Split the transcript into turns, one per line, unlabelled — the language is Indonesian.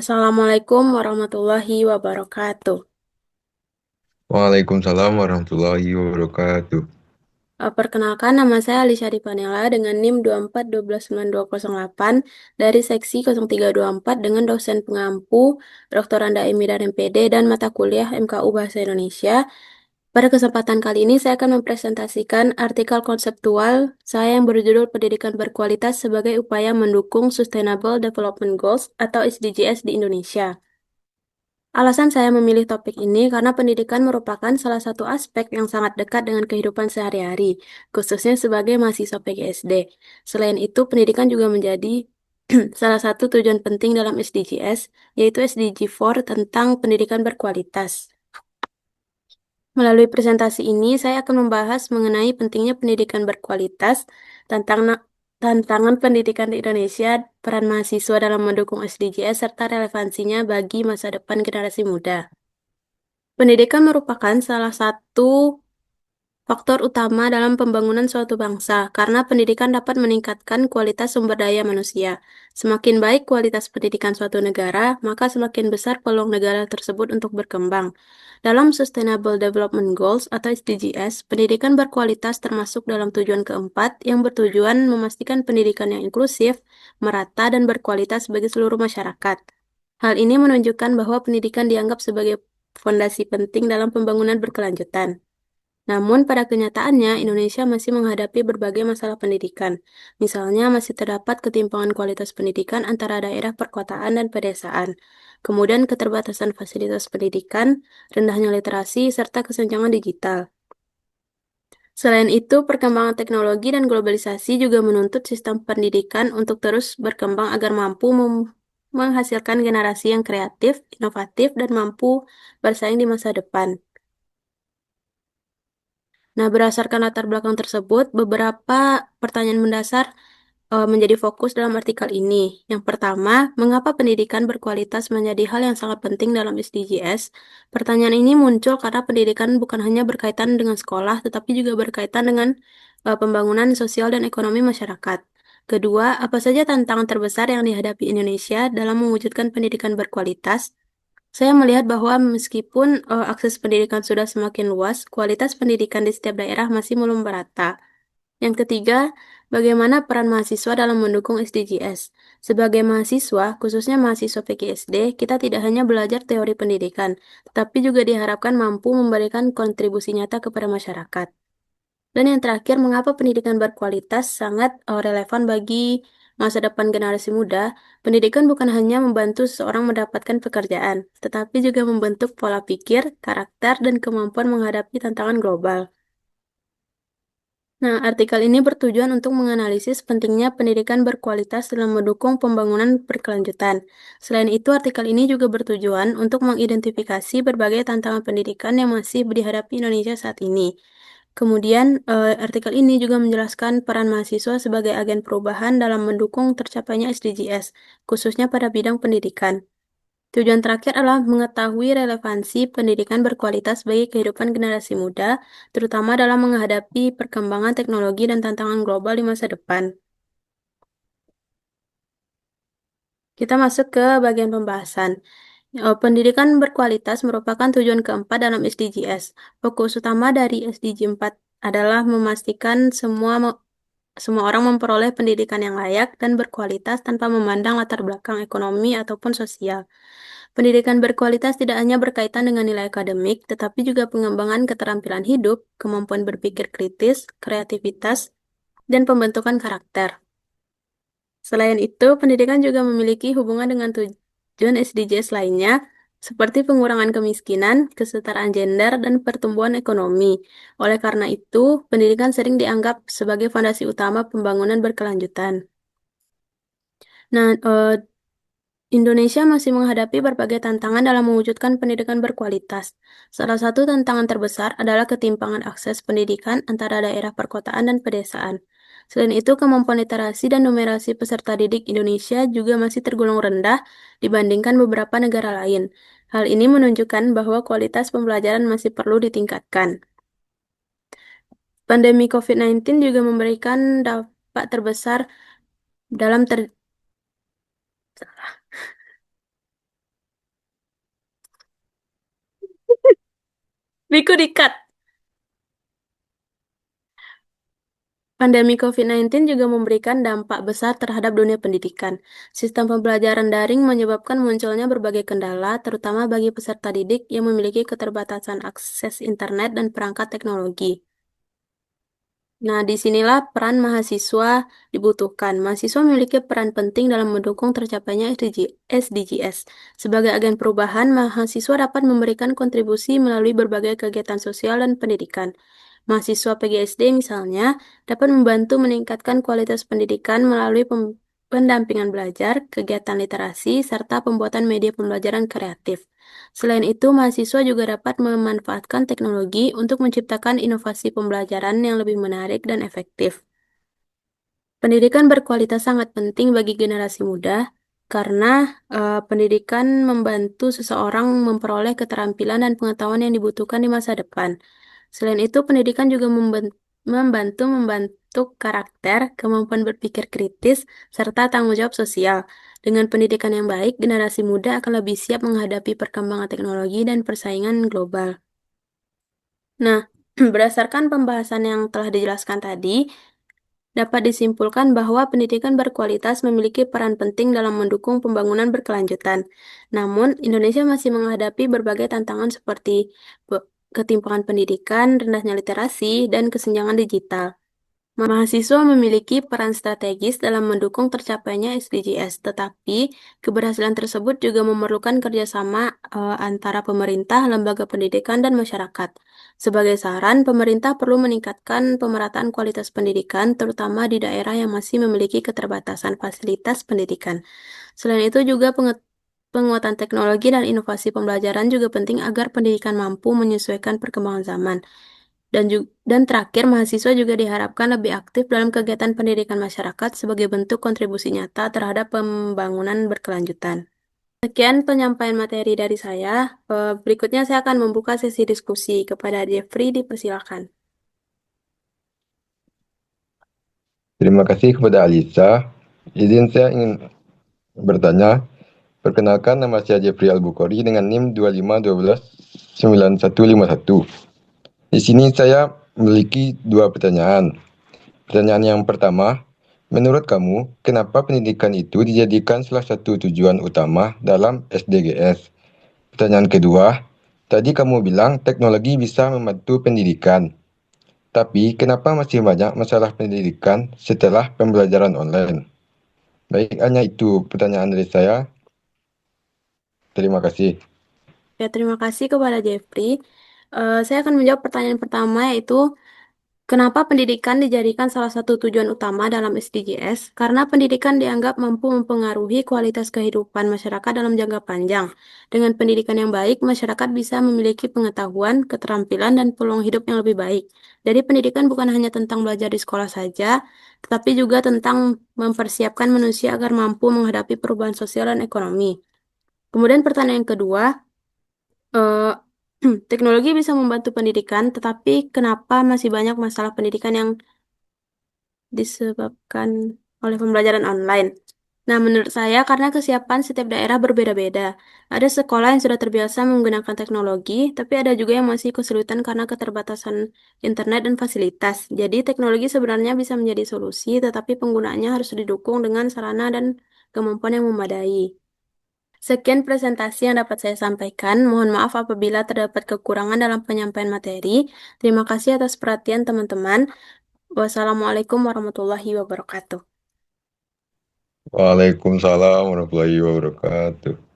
Assalamualaikum warahmatullahi wabarakatuh.
Waalaikumsalam warahmatullahi wabarakatuh.
Perkenalkan, nama saya Alisha Dipanela dengan NIM 2412928 dari Seksi 0324 dengan dosen pengampu Dr. Anda Emidan MPD dan mata kuliah MKU Bahasa Indonesia. Pada kesempatan kali ini saya akan mempresentasikan artikel konseptual saya yang berjudul Pendidikan Berkualitas sebagai Upaya Mendukung Sustainable Development Goals atau SDGs di Indonesia. Alasan saya memilih topik ini karena pendidikan merupakan salah satu aspek yang sangat dekat dengan kehidupan sehari-hari, khususnya sebagai mahasiswa PGSD. Selain itu, pendidikan juga menjadi salah satu tujuan penting dalam SDGs, yaitu SDG 4 tentang pendidikan berkualitas. Melalui presentasi ini, saya akan membahas mengenai pentingnya pendidikan berkualitas, tantangan pendidikan di Indonesia, peran mahasiswa dalam mendukung SDGs, serta relevansinya bagi masa depan generasi muda. Pendidikan merupakan salah satu faktor utama dalam pembangunan suatu bangsa, karena pendidikan dapat meningkatkan kualitas sumber daya manusia. Semakin baik kualitas pendidikan suatu negara, maka semakin besar peluang negara tersebut untuk berkembang. Dalam Sustainable Development Goals atau SDGs, pendidikan berkualitas termasuk dalam tujuan keempat yang bertujuan memastikan pendidikan yang inklusif, merata, dan berkualitas bagi seluruh masyarakat. Hal ini menunjukkan bahwa pendidikan dianggap sebagai fondasi penting dalam pembangunan berkelanjutan. Namun, pada kenyataannya, Indonesia masih menghadapi berbagai masalah pendidikan. Misalnya, masih terdapat ketimpangan kualitas pendidikan antara daerah perkotaan dan pedesaan. Kemudian, keterbatasan fasilitas pendidikan, rendahnya literasi, serta kesenjangan digital. Selain itu, perkembangan teknologi dan globalisasi juga menuntut sistem pendidikan untuk terus berkembang agar mampu menghasilkan generasi yang kreatif, inovatif, dan mampu bersaing di masa depan. Nah, berdasarkan latar belakang tersebut, beberapa pertanyaan mendasar menjadi fokus dalam artikel ini. Yang pertama, mengapa pendidikan berkualitas menjadi hal yang sangat penting dalam SDGs? Pertanyaan ini muncul karena pendidikan bukan hanya berkaitan dengan sekolah, tetapi juga berkaitan dengan pembangunan sosial dan ekonomi masyarakat. Kedua, apa saja tantangan terbesar yang dihadapi Indonesia dalam mewujudkan pendidikan berkualitas? Saya melihat bahwa meskipun akses pendidikan sudah semakin luas, kualitas pendidikan di setiap daerah masih belum merata. Yang ketiga, bagaimana peran mahasiswa dalam mendukung SDGs? Sebagai mahasiswa, khususnya mahasiswa PGSD, kita tidak hanya belajar teori pendidikan, tetapi juga diharapkan mampu memberikan kontribusi nyata kepada masyarakat. Dan yang terakhir, mengapa pendidikan berkualitas sangat relevan bagi masa depan generasi muda? Pendidikan bukan hanya membantu seseorang mendapatkan pekerjaan, tetapi juga membentuk pola pikir, karakter, dan kemampuan menghadapi tantangan global. Nah, artikel ini bertujuan untuk menganalisis pentingnya pendidikan berkualitas dalam mendukung pembangunan berkelanjutan. Selain itu, artikel ini juga bertujuan untuk mengidentifikasi berbagai tantangan pendidikan yang masih dihadapi Indonesia saat ini. Kemudian, artikel ini juga menjelaskan peran mahasiswa sebagai agen perubahan dalam mendukung tercapainya SDGs, khususnya pada bidang pendidikan. Tujuan terakhir adalah mengetahui relevansi pendidikan berkualitas bagi kehidupan generasi muda, terutama dalam menghadapi perkembangan teknologi dan tantangan global di masa depan. Kita masuk ke bagian pembahasan. Pendidikan berkualitas merupakan tujuan keempat dalam SDGs. Fokus utama dari SDG 4 adalah memastikan semua orang memperoleh pendidikan yang layak dan berkualitas tanpa memandang latar belakang ekonomi ataupun sosial. Pendidikan berkualitas tidak hanya berkaitan dengan nilai akademik, tetapi juga pengembangan keterampilan hidup, kemampuan berpikir kritis, kreativitas, dan pembentukan karakter. Selain itu, pendidikan juga memiliki hubungan dengan tujuan SDGs lainnya, seperti pengurangan kemiskinan, kesetaraan gender, dan pertumbuhan ekonomi. Oleh karena itu, pendidikan sering dianggap sebagai fondasi utama pembangunan berkelanjutan. Nah, Indonesia masih menghadapi berbagai tantangan dalam mewujudkan pendidikan berkualitas. Salah satu tantangan terbesar adalah ketimpangan akses pendidikan antara daerah perkotaan dan pedesaan. Selain itu, kemampuan literasi dan numerasi peserta didik Indonesia juga masih tergolong rendah dibandingkan beberapa negara lain. Hal ini menunjukkan bahwa kualitas pembelajaran masih perlu ditingkatkan. Pandemi COVID-19 juga memberikan dampak terbesar dalam Biku dikat. Pandemi COVID-19 juga memberikan dampak besar terhadap dunia pendidikan. Sistem pembelajaran daring menyebabkan munculnya berbagai kendala, terutama bagi peserta didik yang memiliki keterbatasan akses internet dan perangkat teknologi. Nah, disinilah peran mahasiswa dibutuhkan. Mahasiswa memiliki peran penting dalam mendukung tercapainya SDGs. Sebagai agen perubahan, mahasiswa dapat memberikan kontribusi melalui berbagai kegiatan sosial dan pendidikan. Mahasiswa PGSD misalnya dapat membantu meningkatkan kualitas pendidikan melalui pendampingan belajar, kegiatan literasi, serta pembuatan media pembelajaran kreatif. Selain itu, mahasiswa juga dapat memanfaatkan teknologi untuk menciptakan inovasi pembelajaran yang lebih menarik dan efektif. Pendidikan berkualitas sangat penting bagi generasi muda karena pendidikan membantu seseorang memperoleh keterampilan dan pengetahuan yang dibutuhkan di masa depan. Selain itu, pendidikan juga membantu membentuk karakter, kemampuan berpikir kritis, serta tanggung jawab sosial. Dengan pendidikan yang baik, generasi muda akan lebih siap menghadapi perkembangan teknologi dan persaingan global. Nah, berdasarkan pembahasan yang telah dijelaskan tadi, dapat disimpulkan bahwa pendidikan berkualitas memiliki peran penting dalam mendukung pembangunan berkelanjutan. Namun, Indonesia masih menghadapi berbagai tantangan seperti ketimpangan pendidikan, rendahnya literasi, dan kesenjangan digital. Mahasiswa memiliki peran strategis dalam mendukung tercapainya SDGs, tetapi keberhasilan tersebut juga memerlukan kerjasama antara pemerintah, lembaga pendidikan, dan masyarakat. Sebagai saran, pemerintah perlu meningkatkan pemerataan kualitas pendidikan, terutama di daerah yang masih memiliki keterbatasan fasilitas pendidikan. Selain itu juga penguatan teknologi dan inovasi pembelajaran juga penting agar pendidikan mampu menyesuaikan perkembangan zaman. Dan terakhir, mahasiswa juga diharapkan lebih aktif dalam kegiatan pendidikan masyarakat sebagai bentuk kontribusi nyata terhadap pembangunan berkelanjutan. Sekian penyampaian materi dari saya. Berikutnya saya akan membuka sesi diskusi. Kepada Jeffrey, dipersilakan.
Terima kasih kepada Alisa. Izin saya ingin bertanya. Perkenalkan, nama saya Jeffrey Al-Bukhari dengan NIM 25129151. Di sini saya memiliki dua pertanyaan. Pertanyaan yang pertama, menurut kamu, kenapa pendidikan itu dijadikan salah satu tujuan utama dalam SDGs? Pertanyaan kedua, tadi kamu bilang teknologi bisa membantu pendidikan. Tapi kenapa masih banyak masalah pendidikan setelah pembelajaran online? Baik, hanya itu pertanyaan dari saya. Terima kasih.
Ya, terima kasih kepada Jeffrey. Saya akan menjawab pertanyaan pertama, yaitu kenapa pendidikan dijadikan salah satu tujuan utama dalam SDGs? Karena pendidikan dianggap mampu mempengaruhi kualitas kehidupan masyarakat dalam jangka panjang. Dengan pendidikan yang baik, masyarakat bisa memiliki pengetahuan, keterampilan, dan peluang hidup yang lebih baik. Jadi pendidikan bukan hanya tentang belajar di sekolah saja, tetapi juga tentang mempersiapkan manusia agar mampu menghadapi perubahan sosial dan ekonomi. Kemudian pertanyaan yang kedua, eh, teknologi bisa membantu pendidikan, tetapi kenapa masih banyak masalah pendidikan yang disebabkan oleh pembelajaran online? Nah, menurut saya karena kesiapan setiap daerah berbeda-beda. Ada sekolah yang sudah terbiasa menggunakan teknologi, tapi ada juga yang masih kesulitan karena keterbatasan internet dan fasilitas. Jadi, teknologi sebenarnya bisa menjadi solusi, tetapi penggunaannya harus didukung dengan sarana dan kemampuan yang memadai. Sekian presentasi yang dapat saya sampaikan. Mohon maaf apabila terdapat kekurangan dalam penyampaian materi. Terima kasih atas perhatian teman-teman. Wassalamualaikum warahmatullahi wabarakatuh.
Waalaikumsalam warahmatullahi wabarakatuh.